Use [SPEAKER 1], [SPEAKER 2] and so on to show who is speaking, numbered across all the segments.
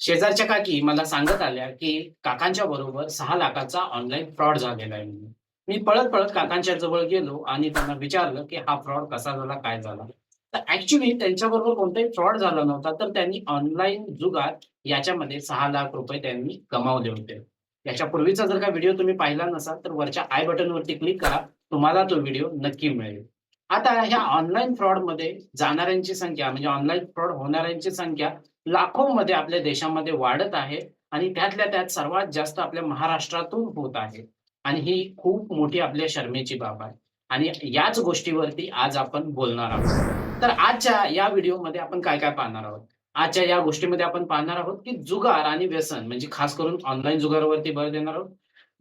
[SPEAKER 1] शेजारच्या काकी मला सांगत आल्या, की काकांच्या बरोबर 6 लाखाचा ऑनलाईन फ्रॉड झालेला आहे म्हणून. मी पळत-पळत काकांच्या जवळ गेलो आणि त्यांना विचारलं, की हा फ्रॉड कसा झाला, काय झाला? तर ॲक्चुअली त्यांच्याबरोबर कोणताही फ्रॉड झाला नव्हता. तर त्यांनी ऑनलाईन जुगार याच्यामध्ये ₹6 लाख त्यांनी गमावले होते. याच्यापूर्वीचा जर का व्हिडिओ तुम्ही पाहिला नसाल, तर वरच्या आय बटनवरती क्लिक करा. तुम्हाला तो व्हिडिओ नक्की मिळेल. आता ह्या ऑनलाईन फ्रॉडमध्ये जाणाऱ्यांची संख्या म्हणजे ऑनलाईन फ्रॉड होणाऱ्यांची संख्या लाखोमध्ये आपल्या देशामध्ये वाढत आहे आणि त्यातल्या त्यात सर्वात जास्त आपल्या महाराष्ट्रातून होत आहे. आणि ही खूप मोठी आपल्या शरमेची बाब आहे. आणि याच गोष्टीवरती आज आपण बोलणार आहोत. तर आजच्या या व्हिडिओमध्ये आपण काय-काय पाहणार आहोत? आजच्या या गोष्टीमध्ये आपण पाहणार आहोत, की जुगार आणि व्यसन म्हणजे खास करून ऑनलाईन जुगारावरती भर देणार आहोत.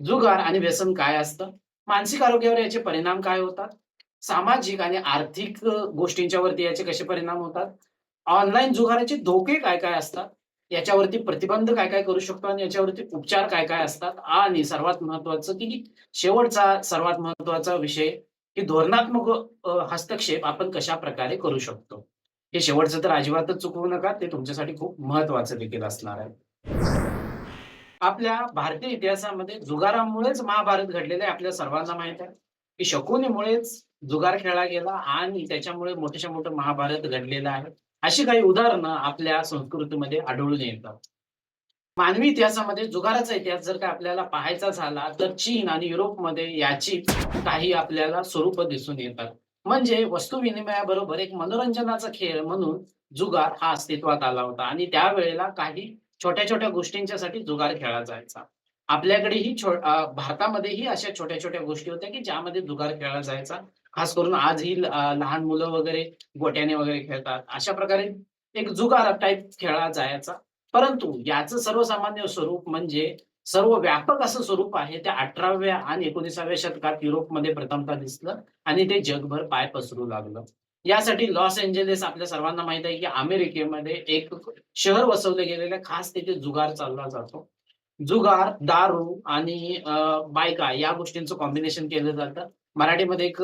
[SPEAKER 1] जुगार आणि व्यसन काय असतं? मानसिक आरोग्यावर याचे परिणाम काय होतात? सामाजिक आणि आर्थिक गोष्टींच्या वरती याचे कसे परिणाम होतात? ऑनलाईन जुगाराचे धोके काय-काय असतात? याच्यावरती प्रतिबंध काय-काय करू शकतो आणि याच्यावरती उपचार काय-काय असतात? आणि सर्वात महत्त्वाचं, की शेवटचा सर्वात महत्त्वाचा विषय, की धोरणात्मक हस्तक्षेप आपण कशाप्रकारे करू शकतो? हे शेवटचं तर अजिबातच चुकवू नका. ते तुमच्यासाठी खूप महत्त्वाचं देखील असणार आहे. आपल्या भारतीय इतिहासामध्ये जुगारामुळेच महाभारत घडलेलं आहे आपल्या सर्वांना माहीत आहे, की शकुनीमुळेच जुगार खेळला गेला आणि त्याच्यामुळे मोठ्याच्या मोठं महाभारत घडलेलं आहे. अशी काही उदाहरणं आपल्या संस्कृतीमध्ये आढळून येतात. मानवी इतिहासामध्ये जुगाराचा इतिहास जर का आपल्याला पाहायचा झाला, तर चीन आणि युरोपमध्ये याची काही आपल्याला स्वरूपं दिसून येतात. म्हणजे वस्तू विनिमयाबरोबर एक मनोरंजनाचा खेळ म्हणून जुगार हा अस्तित्वात आला होता आणि त्यावेळेला काही छोट्या-छोट्या गोष्टींच्यासाठी जुगार खेळला जायचा. आपल्याकडेही भारतामध्येही अशा छोट्या-छोट्या गोष्टी होत्या, की ज्यामध्ये जुगार खेळला जायचा. खास करून आजही लहान मुलं वगैरे गोट्याने वगैरे खेळतात. अशा प्रकारे एक जुगार टाइप खेळला जायचा. परंतु याचं सर्वसामान्य स्वरूप म्हणजे सर्व व्यापक असं स्वरूप आहे. त्या 18व्या आणि 19व्या शतकात युरोपमध्ये प्रथमतः दिसलं आणि ते जगभर पाय पसरू लागलं. यासाठी लॉस एंजेलिस आपल्या सर्वांना माहीत आहे, की अमेरिकेमध्ये एक शहर वसवलं गेलेलं आहे. खास तिथे जुगार चालला जातो. जुगार, दारू आणि बायका या गोष्टींचं कॉम्बिनेशन केलं जातं. मराठीमध्ये एक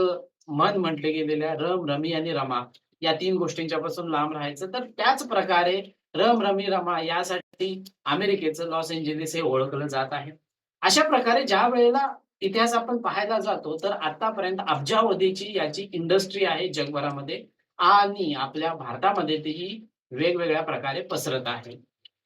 [SPEAKER 1] म्हण म्हटले गेलेलं आहे, रम, रमी आणि रमा या 3 गोष्टींच्यापासून लांब राहायचं. तर त्याच प्रकारे रम, रमी, रमा यासाठी अमेरिकेचं लॉस एंजेलिस हे ओळखलं जात आहे. अशा प्रकारे ज्यावेळेला इतिहास आपण पाहायला जातो, तर आतापर्यंत अब्जावधीची याची इंडस्ट्री आहे जगभरामध्ये आणि आपल्या भारतामध्ये तीही वेगवेगळ्या प्रकारे पसरत आहे.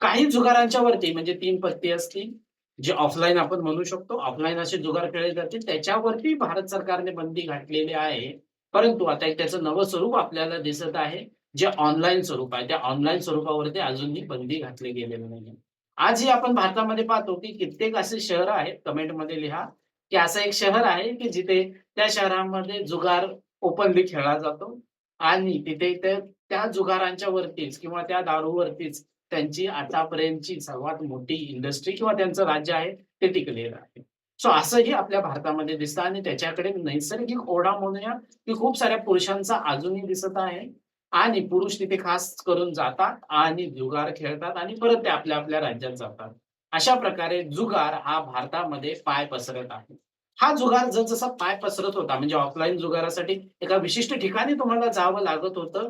[SPEAKER 1] काही जुगारांच्या वरती म्हणजे 3 पत्ती असतील, जे ऑफलाईन आपण म्हणू शकतो. ऑफलाईन असे जुगार खेळले जातील. त्याच्यावरती भारत सरकारने बंदी घातलेली आहे. परंतु आता एक त्याचं नवं स्वरूप आपल्याला दिसत आहे, जे ऑनलाईन स्वरूप आहे. त्या ऑनलाईन स्वरूपावरती अजूनही बंदी घातली गेलेली नाहीये. आजही आपण भारतामध्ये पाहतो, की कित्येक असे शहरं आहेत, कमेंटमध्ये लिहा, की असं एक शहर आहे, की जिथे त्या शहरामध्ये जुगार ओपनली खेळला जातो आणि तिथे त्या जुगारांच्या वरतीच किंवा त्या दारूवरतीच त्यांची आतापर्यंतची सर्वात मोठी इंडस्ट्री किंवा त्यांचं राज्य आहे ते टिकलेलं आहे. सो असंही आपल्या भारतामध्ये दिसतं आणि त्याच्याकडे नैसर्गिक ओढा म्हणूया, की खूप साऱ्या पुरुषांचा अजूनही दिसत आहे आणि पुरुष तिथे खास करून जातात आणि जुगार खेळतात आणि परत ते आपल्या आपल्या राज्यात जातात. अशा प्रकारे जुगार हा भारतामध्ये पाय पसरत आहे. हा जुगार जसजसा पाय पसरत होता म्हणजे ऑफलाईन जुगारासाठी एका विशिष्ट ठिकाणी तुम्हाला जावं लागत होतं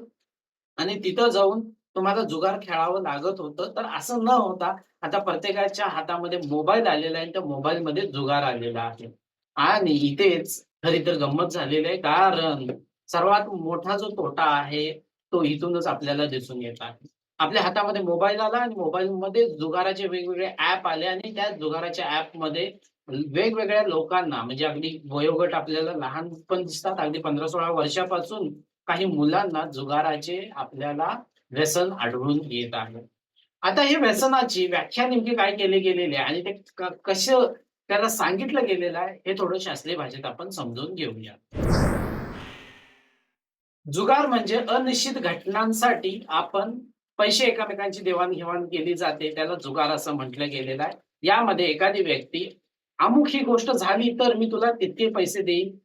[SPEAKER 1] आणि तिथं जाऊन तुम्हाला जुगार खेळावं लागत होतं. तर असं न होता आता प्रत्येकाच्या हातामध्ये मोबाईल आलेला आहे. त्या मोबाईलमध्ये जुगार आलेला आहे. आणि इथेच खरी तर गंमत झालेली आहे. कारण सर्वात मोठा जो तोटा आहे, तो इथूनच आपल्याला दिसून येत आहे. आपल्या हातामध्ये मोबाईल आला आणि मोबाईलमध्ये जुगाराचे वेगवेगळे ॲप आले आणि त्या जुगाराच्या ॲपमध्ये वेगवेगळ्या लोकांना म्हणजे अगदी वयोगट आपल्याला लहान पण दिसतात. अगदी 15-16 वर्षापासून काही मुलांना जुगाराचे आपल्याला व्यसन आढळून येत आहे. आता हे व्यसनाची व्याख्या नेमकी काय केली गेलेली आहे आणि ते कसं त्याला सांगितलं गेलेलं आहे, हे थोडं शास्त्रीय भाषेत आपण समजून घेऊया. जुगार म्हणजे अनिश्चित घटनांसाठी आपण पैसे एकमेकांची देवाण-घेवाण केली जाते. त्याला जुगार असं म्हटलं गेलेलं आहे. यामध्ये एखादी व्यक्ती, अमुक ही गोष्ट झाली तर मी तुला तितके पैसे देईन,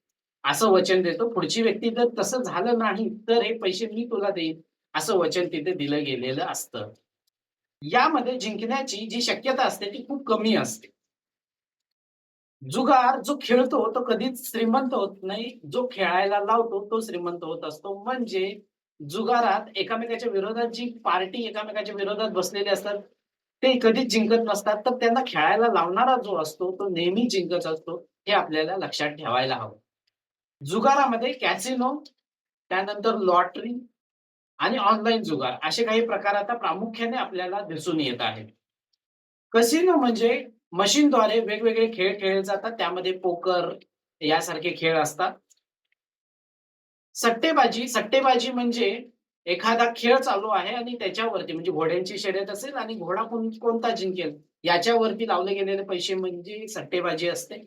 [SPEAKER 1] असं वचन देतो. पुढची व्यक्ती जर तसं झालं नाही, तर हे पैसे मी तुला देईन, असं वचन तिथे दिलं गेलेलं असतं. यामध्ये जिंकण्याची जी शक्यता असते ती खूप कमी असते. जुगार जो खेळतो तो कधीच श्रीमंत होत नाही. जो खेळायला लावतो तो श्रीमंत होत असतो. म्हणजे जुगारात एकमेकाच्या विरोधात जी पार्टी एकमेकाच्या विरोधात बसलेली असतात, ते कधीच जिंकत नसतात. तर त्यांना खेळायला लावणारा जो असतो, तो नेहमी जिंकत असतो. हे आपल्याला लक्षात ठेवायला हवं. जुगारामध्ये कॅसिनो, त्यानंतर लॉटरी आणि ऑनलाईन जुगार असे काही प्रकार आता प्रामुख्याने आपल्याला दिसून येत आहेत. कसिनो म्हणजे मशीनद्वारे वेगवेगळे खेळ खेळले जातात. त्यामध्ये पोकर यासारखे खेळ असतात. सट्टेबाजी म्हणजे एखादा खेळ चालू आहे आणि त्याच्यावरती म्हणजे घोड्यांची शर्यत असेल आणि घोडा कोणता जिंकेल याच्यावरती लावले गेलेले पैसे म्हणजे सट्टेबाजी असते.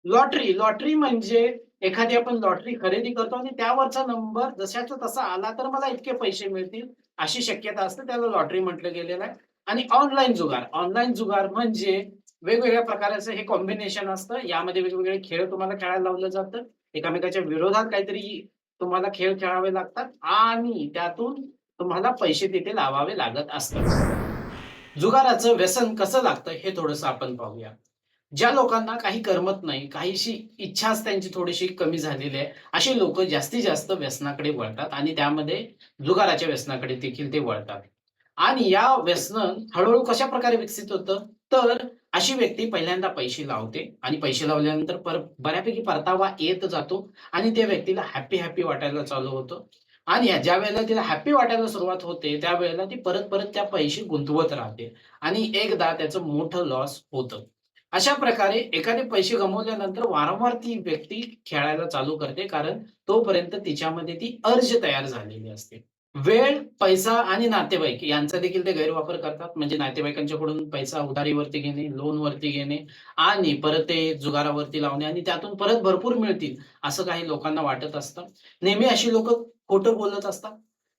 [SPEAKER 1] लॉटरी म्हणजे एखादी आपण लॉटरी खरेदी करतो आणि त्यावरचा नंबर जशाचा तसा आला तर मला इतके पैसे मिळतील, अशी शक्यता असते. त्याला लॉटरी म्हटलं गेलेलं आहे. आणि ऑनलाईन जुगार म्हणजे वेगवेगळ्या प्रकारचं हे कॉम्बिनेशन असतं. यामध्ये वेगवेगळे खेळ तुम्हाला खेळायला लावलं जातं. एकमेकांच्या विरोधात काहीतरी तुम्हाला खेळ खेळावे लागतात आणि त्यातून तुम्हाला पैसे तिथे लावावे लागत असतात. जुगाराचं व्यसन कसं लागतं हे थोडंसं आपण पाहूया. ज्या लोकांना काही करमत नाही, काहीशी इच्छाच त्यांची थोडीशी कमी झालेली आहे, अशी लोकं जास्तीत जास्त व्यसनाकडे वळतात आणि त्यामध्ये जुगाराच्या व्यसनाकडे देखील ते वळतात. आणि या व्यसन हळू-हळू कशाप्रकारे विकसित होतं, तर अशी व्यक्ती पहिल्यांदा पैसे लावते आणि पैसे लावल्यानंतर बऱ्यापैकी परतावा येत जातो आणि त्या व्यक्तीला हॅपी वाटायला चालू होतं. आणि ज्यावेळेला तिला हॅपी वाटायला सुरुवात होते, त्यावेळेला ती परत-परत त्या पैसे गुंतवत राहते आणि एकदा त्याचं मोठं लॉस होतं. अशा प्रकारे एखादे पैसे गमावल्यानंतर वारंवार ती व्यक्ती खेळायला चालू करते, कारण तोपर्यंत तिच्यामध्ये ती अर्ज तयार झालेली असते. वेळ, पैसा आणि नातेवाईक यांचा देखील ते गैरवापर करतात. म्हणजे नातेवाईकांच्याकडून पैसा उधारीवरती घेणे, लोनवरती घेणे आणि परत ते जुगारावरती लावणे आणि त्यातून परत भरपूर मिळतील, असं काही लोकांना वाटत असतं. नेहमी अशी लोकं खोटं बोलत असतात,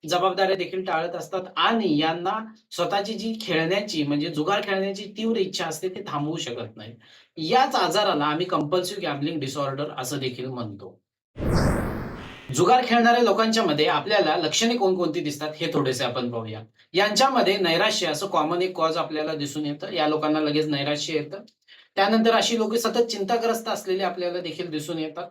[SPEAKER 1] जबाबदाऱ्या देखील टाळत असतात आणि यांना स्वतःची जी खेळण्याची म्हणजे जुगार खेळण्याची तीव्र इच्छा असते, ते थांबवू शकत नाही. याच आजाराला आम्ही कंपल्सिव्ह गॅम्बलिंग डिसऑर्डर असं देखील म्हणतो. जुगार खेळणाऱ्या लोकांच्यामध्ये आपल्याला लक्षणे कोणकोणती दिसतात हे थोडेसे आपण पाहूया. यांच्यामध्ये नैराश्य असं कॉमन एक कॉज आपल्याला दिसून येतं. या लोकांना लगेच नैराश्य येतं. त्यानंतर अशी लोकं सतत चिंताग्रस्त असलेली आपल्याला देखील दिसून येतात.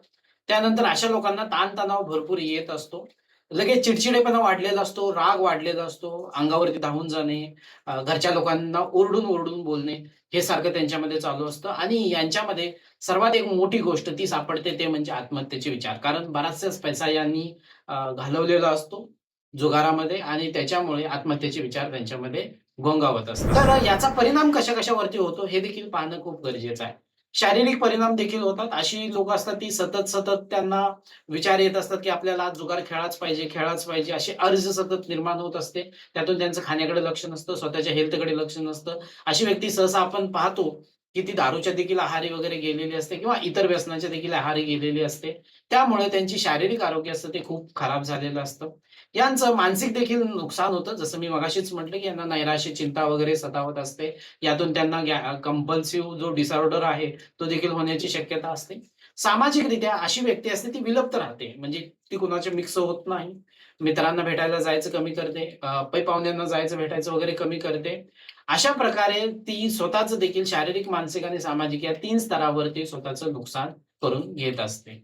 [SPEAKER 1] त्यानंतर अशा लोकांना ताणतणाव भरपूर येत असतो. लगेच चिडचिडेपणा वाढलेला असतो, राग वाढलेला असतो, अंगावरती धावून जाणे, घरच्या लोकांना ओरडून बोलणे, हे सारखं त्यांच्यामध्ये चालू असतं आणि यांच्यामध्ये सर्वात एक मोठी गोष्ट ती सापडते ते म्हणजे आत्महत्येचे विचार. कारण बराचसाच पैसा यांनी घालवलेला असतो जुगारामध्ये आणि त्याच्यामुळे आत्महत्येचे विचार त्यांच्यामध्ये घोंगावत असतात. तर याचा परिणाम कशा-कशावरती होतो हे देखील पाहणं खूप गरजेचं आहे. शारीरिक परिणाम देखील होतात. अशी लोकं असतात ती सतत त्यांना विचार येत असतात, की आपल्याला आज जुगार खेळाच पाहिजे अशी अर्ज सतत निर्माण होत असते. त्यातून त्यांचं खाण्याकडे लक्ष नसतं, स्वतःच्या हेल्थकडे लक्ष नसतं. अशी व्यक्ती सहसा आपण पाहतो, की ती दारूच्या देखील आहारी वगैरे गेलेली असते किंवा इतर व्यसनाच्या देखील आहारी गेलेली असते. त्यामुळे त्यांची शारीरिक आरोग्य असतं ते खूप खराब झालेलं असतं. यांचं मानसिक देखील नुकसान होतं. जसं मी मगाशीच म्हटलं, की यांना नैराश्य, चिंता वगैरे सतावत असते. यातून त्यांना कंपल्सिव्ह जो डिसऑर्डर आहे, तो देखील होण्याची शक्यता असते. सामाजिकरित्या अशी व्यक्ती असते ती विलुप्त राहते. म्हणजे ती कुणाच्या मिक्स होत नाही. मित्रांना भेटायला जायचं कमी करते. पै-पाहुण्यांना जायचं, भेटायचं वगैरे कमी करते. अशा प्रकारे ती स्वतःचं देखील शारीरिक, मानसिक आणि सामाजिक या 3 स्तरावरती स्वतःचं नुकसान करून घेत असते.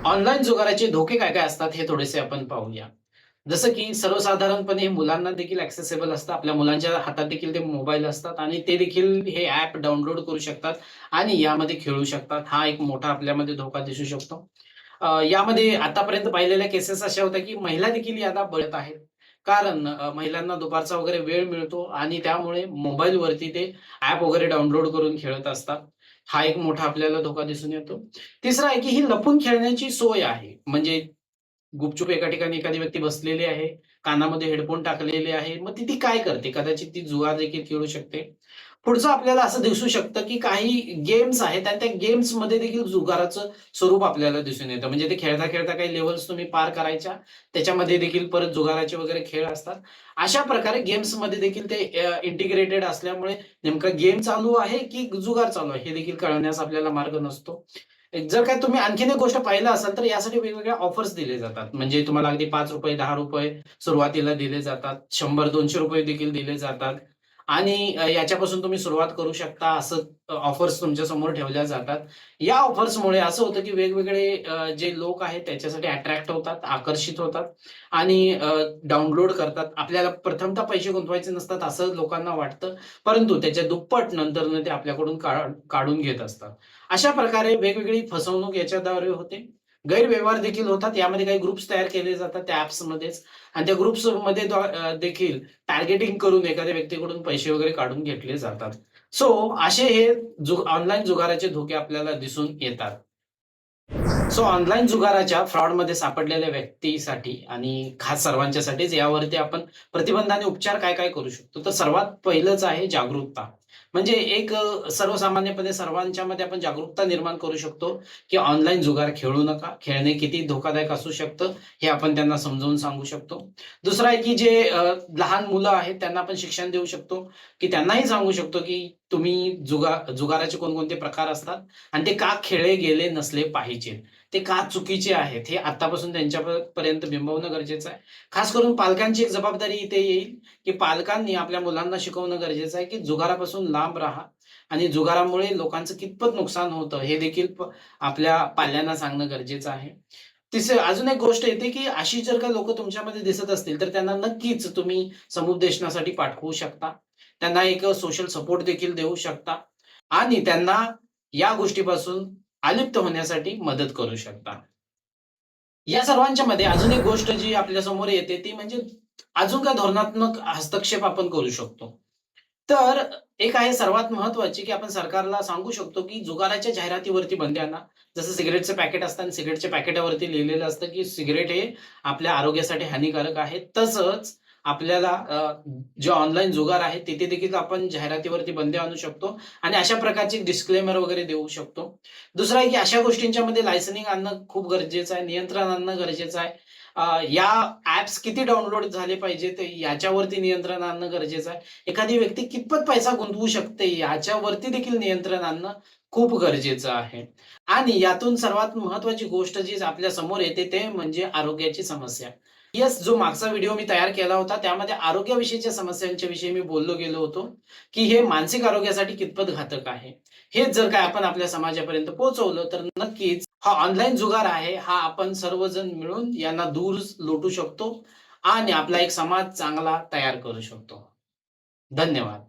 [SPEAKER 1] ऑनलाईन जुगाराचे धोके काय असतात हे थोडेसे आपण पाहूया. जसं की सर्वसाधारणपणे मुलांना देखील ॲक्सेसिबल असतं. आपल्या मुलांच्या हातात देखील ते मोबाईल असतात आणि ते देखील हे ॲप डाउनलोड करू शकतात आणि यामध्ये खेळू शकतात. हा एक मोठा आपल्यामध्ये धोका दिसू शकतो. यामध्ये आतापर्यंत पाहिलेल्या केसेस अशा होत्या, की महिला देखील याला बळत आहेत. कारण महिलांना दुपारचा वगैरे वेळ मिळतो आणि त्यामुळे मोबाईलवरती ते ॲप वगैरे डाउनलोड करून खेळत असतात. हा एक मोठा आपल्याला धोका दिसून येतो. तिसरा आहे, की ही लपून खेळण्याची सोय आहे. म्हणजे गुपचूप एका ठिकाणी एखादी व्यक्ती बसलेली आहे, कानामध्ये हेडफोन टाकलेले आहे. मग ती काय करते? कदाचित ती जुगार देखील खेळू शकते. पुढचं आपल्याला असं दिसू शकतं, की काही गेम्स आहेत आणि त्या गेम्समध्ये देखील जुगाराचं स्वरूप आपल्याला दिसून येतं. म्हणजे ते खेळता काही लेव्हल्स तुम्ही पार करायच्या, त्याच्यामध्ये देखील परत जुगाराचे वगैरे खेळ असतात. अशा प्रकारे गेम्समध्ये देखील ते इंटिग्रेटेड असल्यामुळे नेमका गेम चालू आहे, की जुगार चालू आहे, हे देखील कळण्यास आपल्याला मार्ग नसतो. जर का तुम्ही आणखीन एक गोष्ट पाहिलं असाल, तर यासाठी वेगवेगळ्या ऑफर्स दिले जातात. म्हणजे तुम्हाला अगदी ₹5, ₹10 सुरुवातीला दिले जातात. ₹100-200 देखील दिले जातात. आणि याच्यापासून तुम्ही सुरुवात करू शकता असं ऑफर्स तुमच्या समोर ठेवल्या जातात. या ऑफर्समुळे असं होतं, की वेगवेगळे जे लोक आहेत त्याच्यासाठी अट्रॅक्ट होतात, आकर्षित होतात आणि डाउनलोड करतात. आपल्याला प्रथमतः पैसे गुंतवायचे नसतात असं लोकांना वाटतं, परंतु त्याच्या दुप्पट नंतरनं ते आपल्याकडून काढून घेत असतात. अशा प्रकारे वेगवेगळी फसवणूक याच्याद्वारे होते. गैरव्यवहार देखील होतात. यामध्ये काही ग्रुप्स तयार केले जातात त्या ॲप्समध्येच आणि त्या ग्रुप्समध्ये देखील टार्गेटिंग करून एखाद्या व्यक्तीकडून पैसे वगैरे काढून घेतले जातात. सो असे हे ऑनलाईन जुगाराचे धोके आपल्याला दिसून येतात. सो ऑनलाईन जुगाराच्या फ्रॉडमध्ये सापडलेल्या व्यक्तीसाठी आणि खास सर्वांच्यासाठीच यावरती आपण प्रतिबंध आणि उपचार काय-काय करू शकतो. तर सर्वात पहिलंच आहे जागरूकता. म्हणजे एक सर्वसामान्यपणे सर्वांच्यामध्ये आपण जागरूकता निर्माण करू शकतो, की ऑनलाईन जुगार खेळू नका. खेळणे किती धोकादायक असू शकतं, हे आपण त्यांना समजावून सांगू शकतो. दुसरं आहे, की जे लहान मुलं आहेत त्यांना आपण शिक्षण देऊ शकतो, की त्यांनाही सांगू शकतो, की तुम्ही जुगाराचे कोणकोणते प्रकार असतात आणि ते का खेळले गेले नसले पाहिजे. ते का चुकीचे आहेत, हे आत्तापासून त्यांच्या पर्यंत बिंबवणं गरजेचं आहे. खास करून पालकांची एक जबाबदारी इथे येईल, की पालकांनी आपल्या मुलांना शिकवणं गरजेचं आहे, की जुगारापासून लांब राहा आणि जुगारामुळे लोकांचं कितपत नुकसान होतं, हे देखील आपल्या पाल्यांना सांगणं गरजेचं आहे. अजून एक गोष्ट येते, की अशी जर का लोकं तुमच्यामध्ये दिसत असतील, तर त्यांना नक्कीच तुम्ही समुपदेशनासाठी पाठवू शकता. त्यांना एक सोशल सपोर्ट देखील देऊ शकता आणि त्यांना या गोष्टीपासून अलिप्त होण्यासाठी मदत करू शकता. या सर्वांच्या मध्ये अजून एक गोष्ट जी आपल्यासमोर येते ती म्हणजे अजून काय धोरणात्मक हस्तक्षेप आपण करू शकतो. तर एक आहे सर्वात महत्त्वाची, की आपण सरकारला सांगू शकतो, की जुगाराच्या जाहिरातीवरती बंदी आणा. जसं सिगारेटचं पॅकेट असतं आणि सिगारेटच्या पॅकेटावरती लिहिलेलं असतं, की सिगारेट हे आपल्या आरोग्यासाठी हानिकारक आहे. तसंच आपल्याला जे ऑनलाईन जुगार आहे तिथे देखील आपण जाहिरातीवरती बंदी आणू शकतो आणि अशा प्रकारची डिस्क्लेमर वगैरे देऊ शकतो. दुसरं आहे, की अशा गोष्टींच्यामध्ये लायसनिंग आणणं खूप गरजेचं आहे, नियंत्रण आणणं गरजेचं आहे. या ॲप्स किती डाउनलोड झाले पाहिजेत याच्यावरती नियंत्रण आणणं गरजेचं आहे. एखादी व्यक्ती कितपत पैसा गुंतवू शकते याच्यावरती देखील नियंत्रण आणणं खूप गरजेचं आहे. आणि यातून सर्वात महत्त्वाची गोष्ट जी आपल्या समोर येते ते म्हणजे आरोग्याची समस्या. येस, जो मागचा व्हिडिओ मी तयार केला होता त्यामध्ये आरोग्याविषयीच्या समस्यांच्या विषयी मी बोललो गेलो होतो, की हे मानसिक आरोग्यासाठी कितपत घातक आहे. हेच जर काय आपण आपल्या समाजापर्यंत पोहोचवलं तर नक्कीच हा ऑनलाईन जुगार आहे, हा आपण सर्वजण मिळून यांना दूर लोटू शकतो आणि आपला एक समाज चांगला तयार करू शकतो. धन्यवाद.